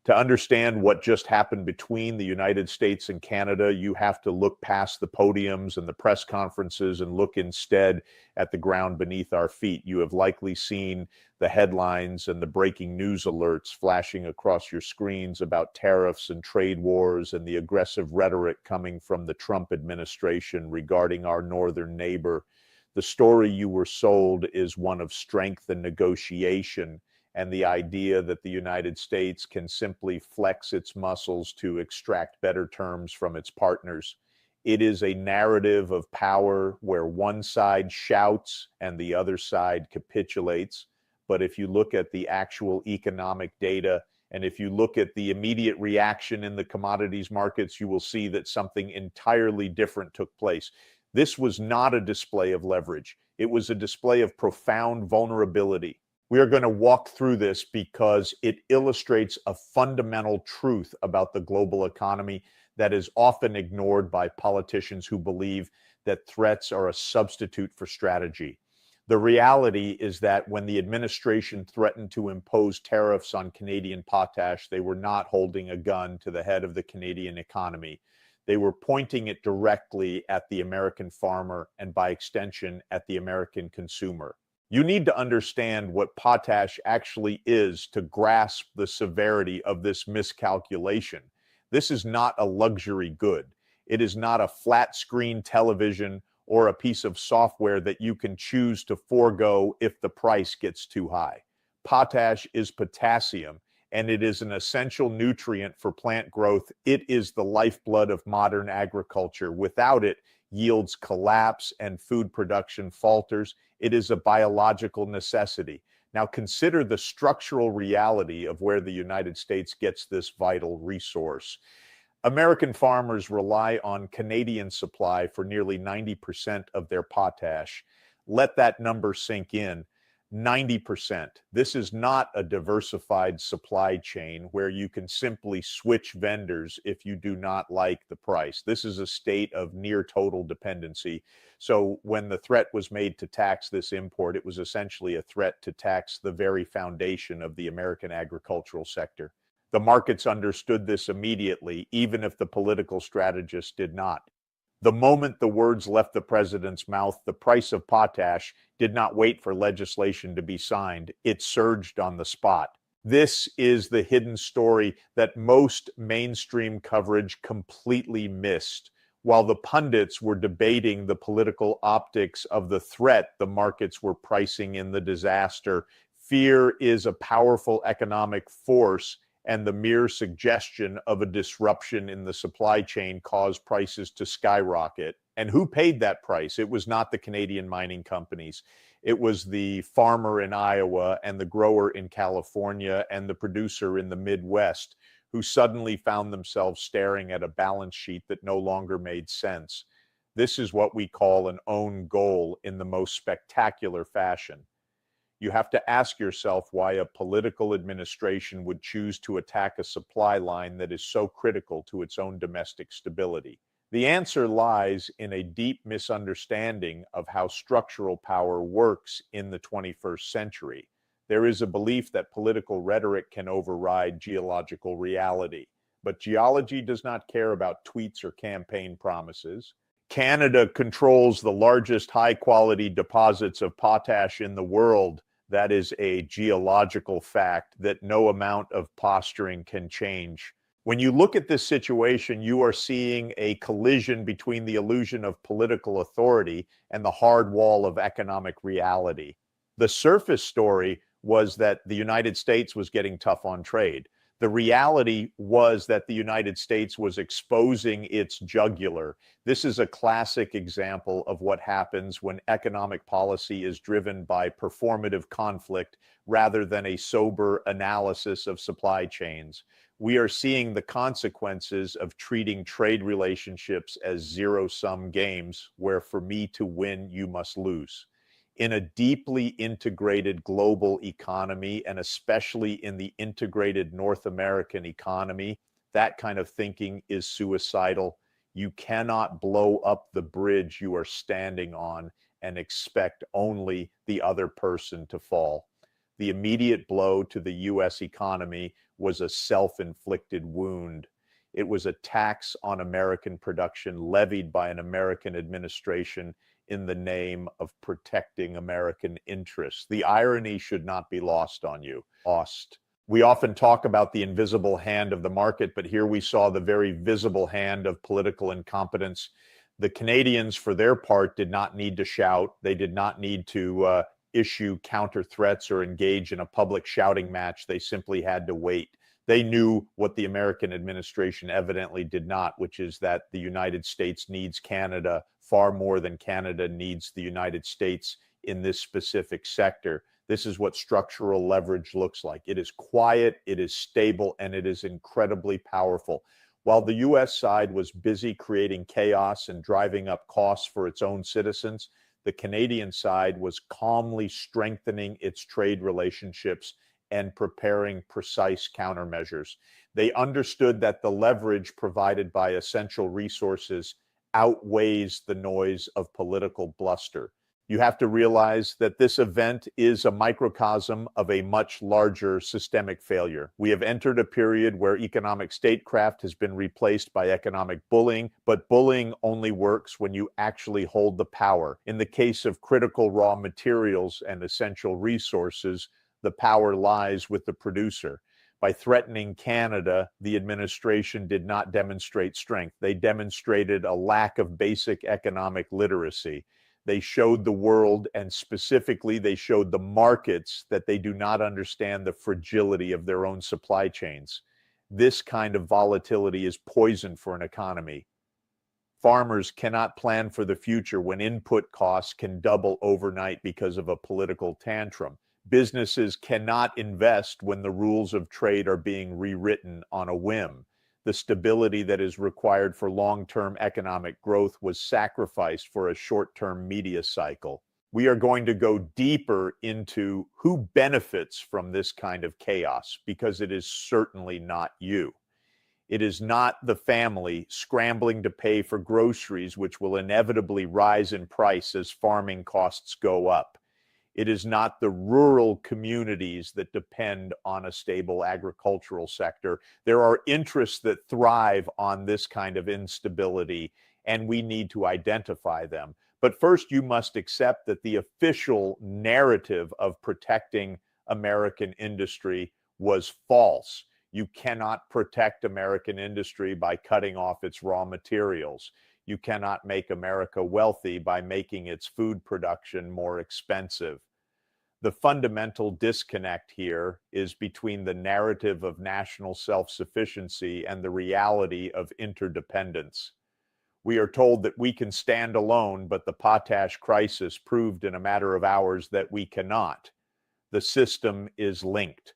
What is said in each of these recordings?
To understand what just happened between the United States and Canada, you have to look past the podiums and the press conferences and look instead at the ground beneath our feet. You have likely seen the headlines and the breaking news alerts flashing across your screens about tariffs and trade wars and the aggressive rhetoric coming from the Trump administration regarding our northern neighbor. The story you were sold is one of strength and negotiation, and the idea that the United States can simply flex its muscles to extract better terms from its partners. It is a narrative of power where one side shouts and the other side capitulates. But if you look at the actual economic data, and if you look at the immediate reaction in the commodities markets, you will see that something entirely different took place. This was not a display of leverage. It was a display of profound vulnerability. We are going to walk through this because it illustrates a fundamental truth about the global economy that is often ignored by politicians who believe that threats are a substitute for strategy. The reality is that when the administration threatened to impose tariffs on Canadian potash, they were not holding a gun to the head of the Canadian economy. They were pointing it directly at the American farmer and, by extension, at the American consumer. You need to understand what potash actually is to grasp the severity of this miscalculation. This is not a luxury good. It is not a flat screen television or a piece of software that you can choose to forego if the price gets too high. Potash is potassium, and it is an essential nutrient for plant growth. It is the lifeblood of modern agriculture. Without it, yields collapse and food production falters. It is a biological necessity. Now consider the structural reality of where the United States gets this vital resource. American farmers rely on Canadian supply for nearly 90% of their potash. Let that number sink in. 90%. This is not a diversified supply chain where you can simply switch vendors if you do not like the price. This is a state of near total dependency. So when the threat was made to tax this import, it was essentially a threat to tax the very foundation of the American agricultural sector. The markets understood this immediately, even if the political strategists did not. The moment the words left the president's mouth, the price of potash did not wait for legislation to be signed. It surged on the spot. This is the hidden story that most mainstream coverage completely missed. While the pundits were debating the political optics of the threat, the markets were pricing in the disaster. Fear is a powerful economic force, and the mere suggestion of a disruption in the supply chain caused prices to skyrocket. And who paid that price? It was not the Canadian mining companies. It was the farmer in Iowa and the grower in California and the producer in the Midwest who suddenly found themselves staring at a balance sheet that no longer made sense. This is what we call an own goal in the most spectacular fashion. You have to ask yourself why a political administration would choose to attack a supply line that is so critical to its own domestic stability. The answer lies in a deep misunderstanding of how structural power works in the 21st century. There is a belief that political rhetoric can override geological reality, but geology does not care about tweets or campaign promises. Canada controls the largest high-quality deposits of potash in the world. That is a geological fact that no amount of posturing can change. When you look at this situation, you are seeing a collision between the illusion of political authority and the hard wall of economic reality. The surface story was that the United States was getting tough on trade. The reality was that the United States was exposing its jugular. This is a classic example of what happens when economic policy is driven by performative conflict rather than a sober analysis of supply chains. We are seeing the consequences of treating trade relationships as zero-sum games, where for me to win, you must lose. In a deeply integrated global economy, and especially in the integrated North American economy, that kind of thinking is suicidal. You cannot blow up the bridge you are standing on and expect only the other person to fall. The immediate blow to the U.S. economy was a self-inflicted wound. It was a tax on American production levied by an American administration in the name of protecting American interests. The irony should not be lost on you. Lost. We often talk about the invisible hand of the market, but here we saw the very visible hand of political incompetence. The Canadians, for their part, did not need to shout. They did not need to issue counter threats or engage in a public shouting match. They simply had to wait. They knew what the American administration evidently did not, which is that the United States needs Canada far more than Canada needs the United States in this specific sector. This is what structural leverage looks like. It is quiet, it is stable, and it is incredibly powerful. While the U.S. side was busy creating chaos and driving up costs for its own citizens, the Canadian side was calmly strengthening its trade relationships and preparing precise countermeasures. They understood that the leverage provided by essential resources outweighs the noise of political bluster. You have to realize that this event is a microcosm of a much larger systemic failure. We have entered a period where economic statecraft has been replaced by economic bullying, but bullying only works when you actually hold the power. In the case of critical raw materials and essential resources, the power lies with the producer. By threatening Canada, the administration did not demonstrate strength. They demonstrated a lack of basic economic literacy. They showed the world, and specifically they showed the markets, that they do not understand the fragility of their own supply chains. This kind of volatility is poison for an economy. Farmers cannot plan for the future when input costs can double overnight because of a political tantrum. Businesses cannot invest when the rules of trade are being rewritten on a whim. The stability that is required for long-term economic growth was sacrificed for a short-term media cycle. We are going to go deeper into who benefits from this kind of chaos, because it is certainly not you. It is not the family scrambling to pay for groceries, which will inevitably rise in price as farming costs go up. It is not the rural communities that depend on a stable agricultural sector. There are interests that thrive on this kind of instability, and we need to identify them. But first, you must accept that the official narrative of protecting American industry was false. You cannot protect American industry by cutting off its raw materials. You cannot make America wealthy by making its food production more expensive. The fundamental disconnect here is between the narrative of national self-sufficiency and the reality of interdependence. We are told that we can stand alone, but the potash crisis proved in a matter of hours that we cannot. The system is linked.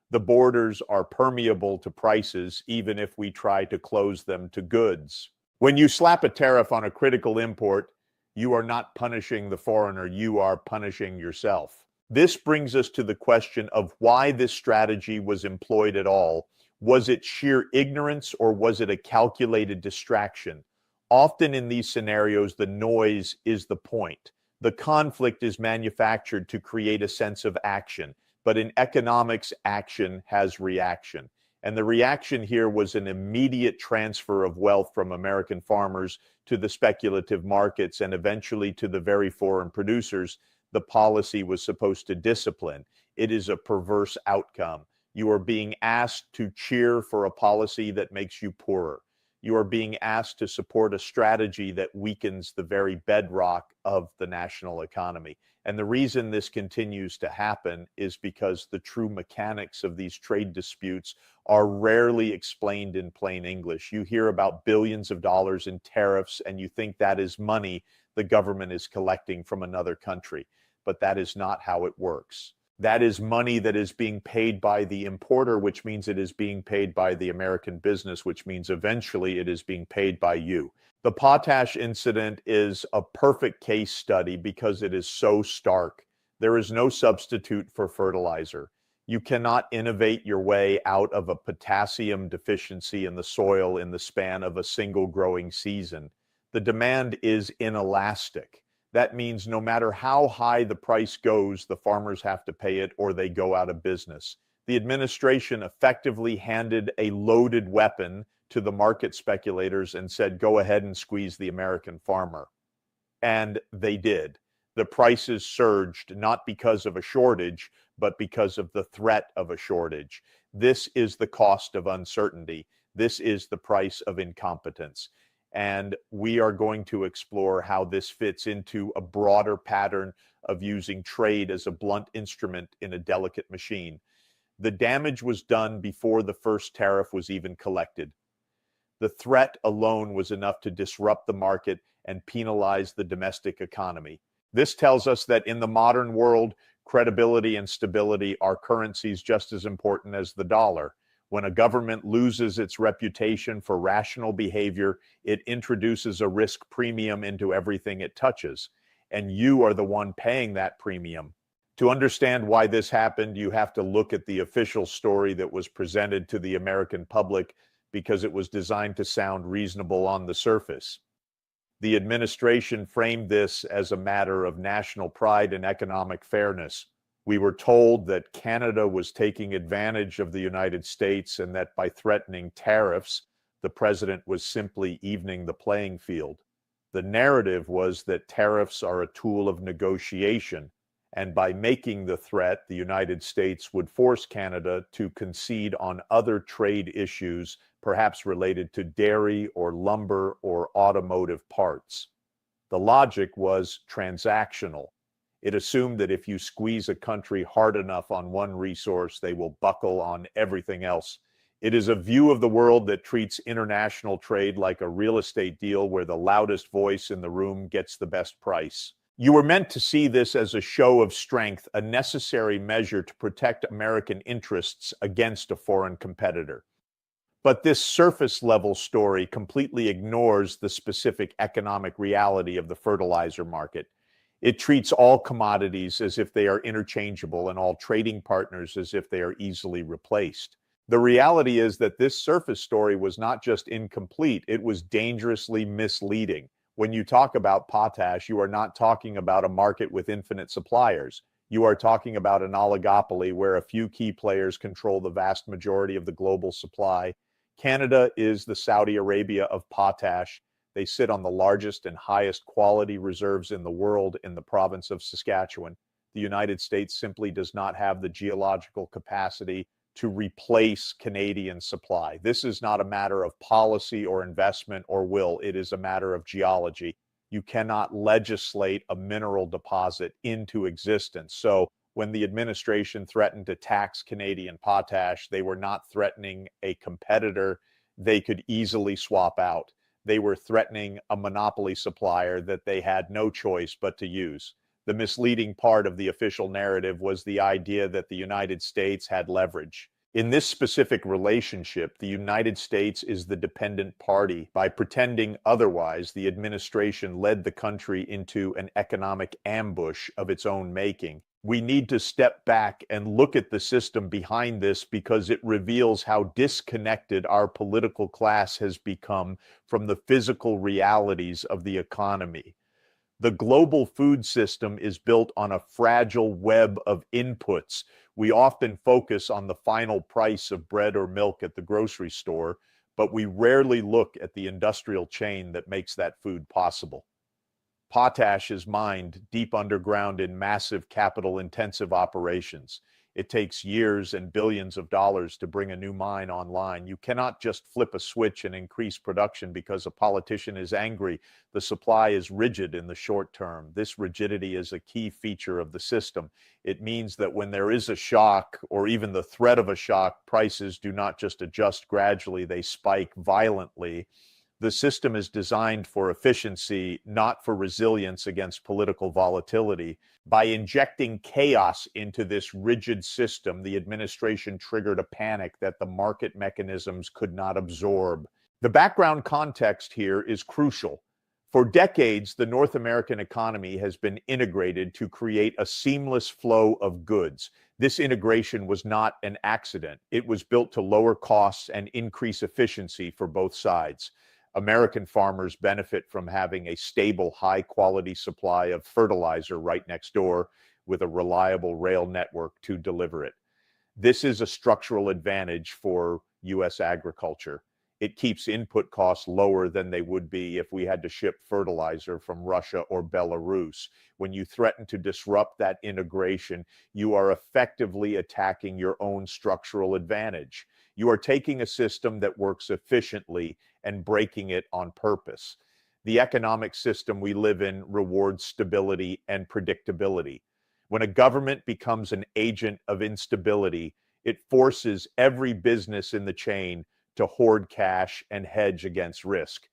The borders are permeable to prices, even if we try to close them to goods. When you slap a tariff on a critical import, you are not punishing the foreigner, you are punishing yourself. This brings us to the question of why this strategy was employed at all. Was it sheer ignorance, or was it a calculated distraction? Often in these scenarios, the noise is the point. The conflict is manufactured to create a sense of action, but in economics, action has reaction. And the reaction here was an immediate transfer of wealth from American farmers to the speculative markets and eventually to the very foreign producers the policy was supposed to discipline. It is a perverse outcome. You are being asked to cheer for a policy that makes you poorer. You are being asked to support a strategy that weakens the very bedrock of the national economy. And the reason this continues to happen is because the true mechanics of these trade disputes are rarely explained in plain English. You hear about billions of dollars in tariffs, and you think that is money the government is collecting from another country. But that is not how it works. That is money that is being paid by the importer, which means it is being paid by the American business, which means eventually it is being paid by you. The potash incident is a perfect case study because it is so stark. There is no substitute for fertilizer. You cannot innovate your way out of a potassium deficiency in the soil in the span of a single growing season. The demand is inelastic. That means no matter how high the price goes, the farmers have to pay it or they go out of business. The administration effectively handed a loaded weapon to the market speculators and said, go ahead and squeeze the American farmer. And they did. The prices surged not because of a shortage, but because of the threat of a shortage. This is the cost of uncertainty. This is the price of incompetence. And we are going to explore how this fits into a broader pattern of using trade as a blunt instrument in a delicate machine. The damage was done before the first tariff was even collected. The threat alone was enough to disrupt the market and penalize the domestic economy. This tells us that in the modern world, credibility and stability are currencies just as important as the dollar. When a government loses its reputation for rational behavior, it introduces a risk premium into everything it touches, and you are the one paying that premium. To understand why this happened, you have to look at the official story that was presented to the American public because it was designed to sound reasonable on the surface. The administration framed this as a matter of national pride and economic fairness. We were told that Canada was taking advantage of the United States and that by threatening tariffs, the president was simply evening the playing field. The narrative was that tariffs are a tool of negotiation, and by making the threat, the United States would force Canada to concede on other trade issues, perhaps related to dairy or lumber or automotive parts. The logic was transactional. It assumed that if you squeeze a country hard enough on one resource, they will buckle on everything else. It is a view of the world that treats international trade like a real estate deal where the loudest voice in the room gets the best price. You were meant to see this as a show of strength, a necessary measure to protect American interests against a foreign competitor. But this surface-level story completely ignores the specific economic reality of the fertilizer market. It treats all commodities as if they are interchangeable and all trading partners as if they are easily replaced. The reality is that this surface story was not just incomplete, it was dangerously misleading. When you talk about potash, you are not talking about a market with infinite suppliers. You are talking about an oligopoly where a few key players control the vast majority of the global supply. Canada is the Saudi Arabia of potash. They sit on the largest and highest quality reserves in the world in the province of Saskatchewan. The United States simply does not have the geological capacity to replace Canadian supply. This is not a matter of policy or investment or will. It is a matter of geology. You cannot legislate a mineral deposit into existence. So when the administration threatened to tax Canadian potash, they were not threatening a competitor they could easily swap out. They were threatening a monopoly supplier that they had no choice but to use. The misleading part of the official narrative was the idea that the United States had leverage. In this specific relationship, the United States is the dependent party. By pretending otherwise, the administration led the country into an economic ambush of its own making. We need to step back and look at the system behind this because it reveals how disconnected our political class has become from the physical realities of the economy. The global food system is built on a fragile web of inputs. We often focus on the final price of bread or milk at the grocery store, but we rarely look at the industrial chain that makes that food possible. Potash is mined deep underground in massive capital-intensive operations. It takes years and billions of dollars to bring a new mine online. You cannot just flip a switch and increase production because a politician is angry. The supply is rigid in the short term. This rigidity is a key feature of the system. It means that when there is a shock, or even the threat of a shock, prices do not just adjust gradually, they spike violently. The system is designed for efficiency, not for resilience against political volatility. By injecting chaos into this rigid system, the administration triggered a panic that the market mechanisms could not absorb. The background context here is crucial. For decades, the North American economy has been integrated to create a seamless flow of goods. This integration was not an accident. It was built to lower costs and increase efficiency for both sides. American farmers benefit from having a stable, high-quality supply of fertilizer right next door with a reliable rail network to deliver it. This is a structural advantage for U.S. agriculture. It keeps input costs lower than they would be if we had to ship fertilizer from Russia or Belarus. When you threaten to disrupt that integration, you are effectively attacking your own structural advantage. You are taking a system that works efficiently and breaking it on purpose. The economic system we live in rewards stability and predictability. When a government becomes an agent of instability, it forces every business in the chain to hoard cash and hedge against risk.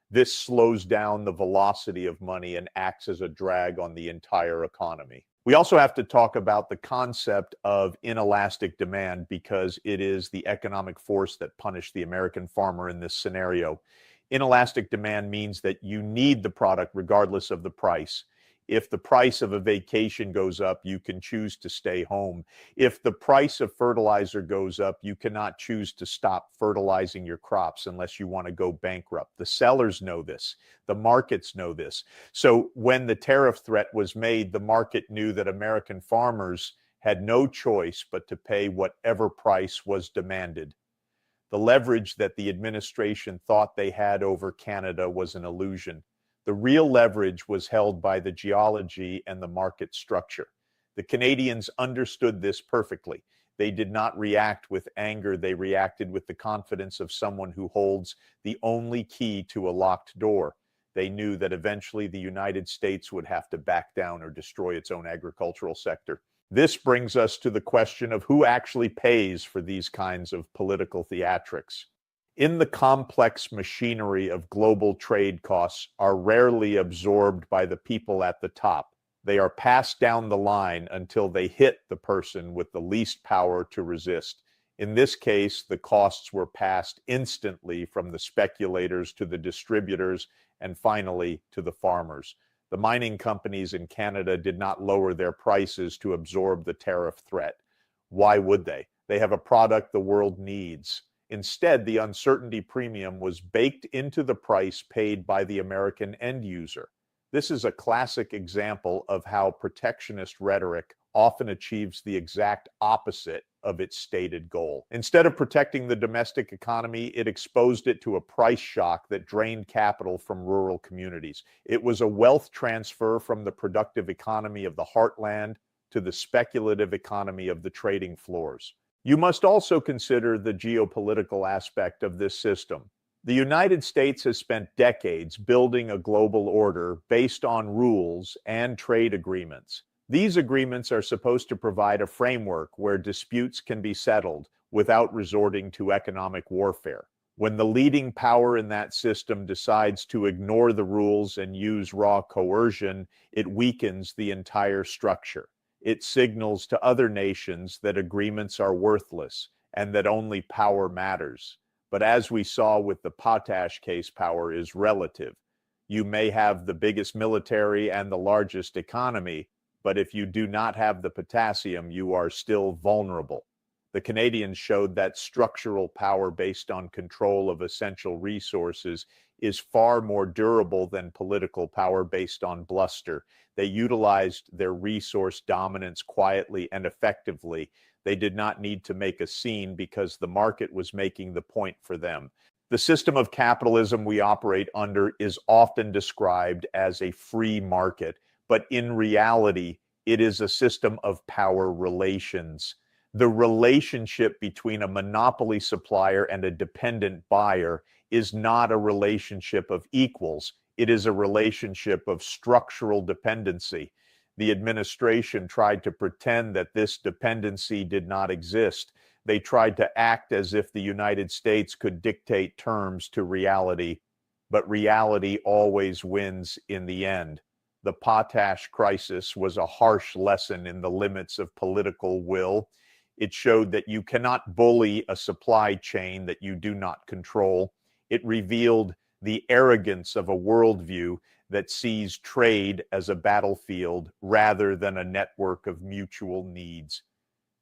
This slows down the velocity of money and acts as a drag on the entire economy. We also have to talk about the concept of inelastic demand because it is the economic force that punished the American farmer in this scenario. Inelastic demand means that you need the product regardless of the price. If the price of a vacation goes up, you can choose to stay home. If the price of fertilizer goes up, you cannot choose to stop fertilizing your crops unless you want to go bankrupt. The sellers know this. The markets know this. So when the tariff threat was made, the market knew that American farmers had no choice but to pay whatever price was demanded. The leverage that the administration thought they had over Canada was an illusion. The real leverage was held by the geology and the market structure. The Canadians understood this perfectly. They did not react with anger. They reacted with the confidence of someone who holds the only key to a locked door. They knew that eventually the United States would have to back down or destroy its own agricultural sector. This brings us to the question of who actually pays for these kinds of political theatrics. In the complex machinery of global trade, costs are rarely absorbed by the people at the top. They are passed down the line until they hit the person with the least power to resist. In this case, the costs were passed instantly from the speculators to the distributors and finally to the farmers. The mining companies in Canada did not lower their prices to absorb the tariff threat. Why would they? They have a product the world needs. Instead, the uncertainty premium was baked into the price paid by the American end user. This is a classic example of how protectionist rhetoric often achieves the exact opposite of its stated goal. Instead of protecting the domestic economy, it exposed it to a price shock that drained capital from rural communities. It was a wealth transfer from the productive economy of the heartland to the speculative economy of the trading floors. You must also consider the geopolitical aspect of this system. The United States has spent decades building a global order based on rules and trade agreements. These agreements are supposed to provide a framework where disputes can be settled without resorting to economic warfare. When the leading power in that system decides to ignore the rules and use raw coercion, it weakens the entire structure. It signals to other nations that agreements are worthless and that only power matters. But as we saw with the Potash case, power is relative. You may have the biggest military and the largest economy, but if you do not have the potassium, you are still vulnerable. The Canadians showed that structural power based on control of essential resources is far more durable than political power based on bluster. They utilized their resource dominance quietly and effectively. They did not need to make a scene because the market was making the point for them. The system of capitalism we operate under is often described as a free market, but in reality, it is a system of power relations. The relationship between a monopoly supplier and a dependent buyer is not a relationship of equals. It is a relationship of structural dependency. The administration tried to pretend that this dependency did not exist. They tried to act as if the United States could dictate terms to reality, but reality always wins in the end. The Potash crisis was a harsh lesson in the limits of political will. It showed that you cannot bully a supply chain that you do not control. It revealed the arrogance of a worldview that sees trade as a battlefield rather than a network of mutual needs.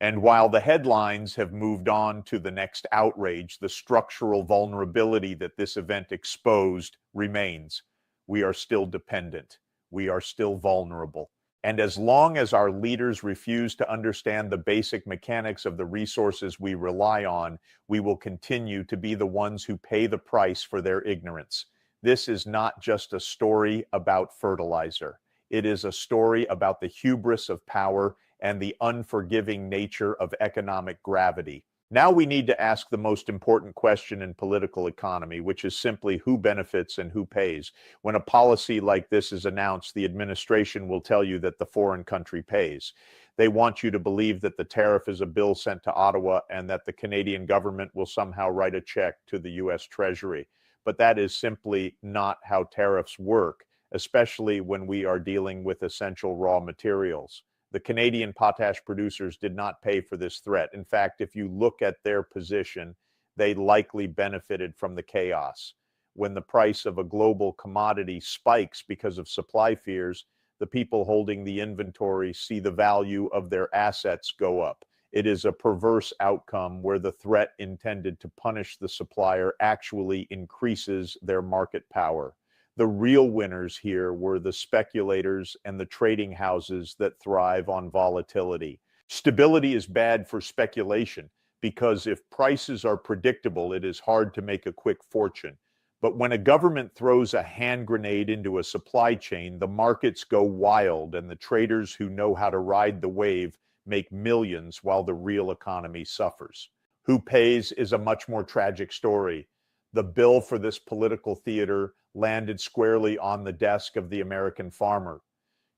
And while the headlines have moved on to the next outrage, the structural vulnerability that this event exposed remains. We are still dependent. We are still vulnerable. And as long as our leaders refuse to understand the basic mechanics of the resources we rely on, we will continue to be the ones who pay the price for their ignorance. This is not just a story about fertilizer. It is a story about the hubris of power and the unforgiving nature of economic gravity. Now we need to ask the most important question in political economy, which is simply who benefits and who pays. When a policy like this is announced, the administration will tell you that the foreign country pays. They want you to believe that the tariff is a bill sent to Ottawa and that the Canadian government will somehow write a check to the US Treasury. But that is simply not how tariffs work, especially when we are dealing with essential raw materials. The Canadian potash producers did not pay for this threat. In fact, if you look at their position, they likely benefited from the chaos. When the price of a global commodity spikes because of supply fears, the people holding the inventory see the value of their assets go up. It is a perverse outcome where the threat intended to punish the supplier actually increases their market power. The real winners here were the speculators and the trading houses that thrive on volatility. Stability is bad for speculation because if prices are predictable, it is hard to make a quick fortune. But when a government throws a hand grenade into a supply chain, the markets go wild and the traders who know how to ride the wave make millions while the real economy suffers. Who pays is a much more tragic story. The bill for this political theater landed squarely on the desk of the American farmer.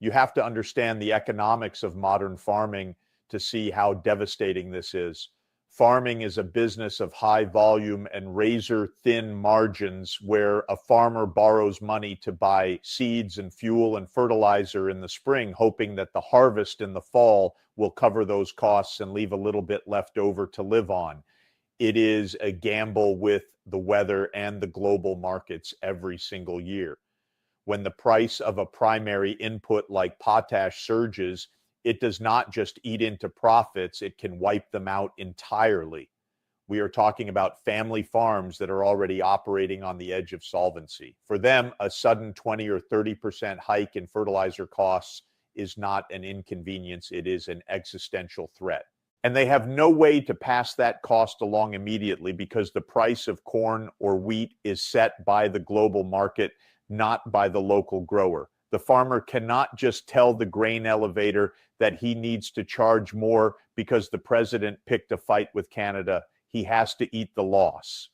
You have to understand the economics of modern farming to see how devastating this is. Farming is a business of high volume and razor-thin margins where a farmer borrows money to buy seeds and fuel and fertilizer in the spring, hoping that the harvest in the fall will cover those costs and leave a little bit left over to live on. It is a gamble with the weather and the global markets every single year. When the price of a primary input like potash surges, it does not just eat into profits, it can wipe them out entirely. We are talking about family farms that are already operating on the edge of solvency. For them, a sudden 20 or 30% hike in fertilizer costs is not an inconvenience, it is an existential threat. And they have no way to pass that cost along immediately because the price of corn or wheat is set by the global market, not by the local grower. The farmer cannot just tell the grain elevator that he needs to charge more because the president picked a fight with Canada. He has to eat the loss.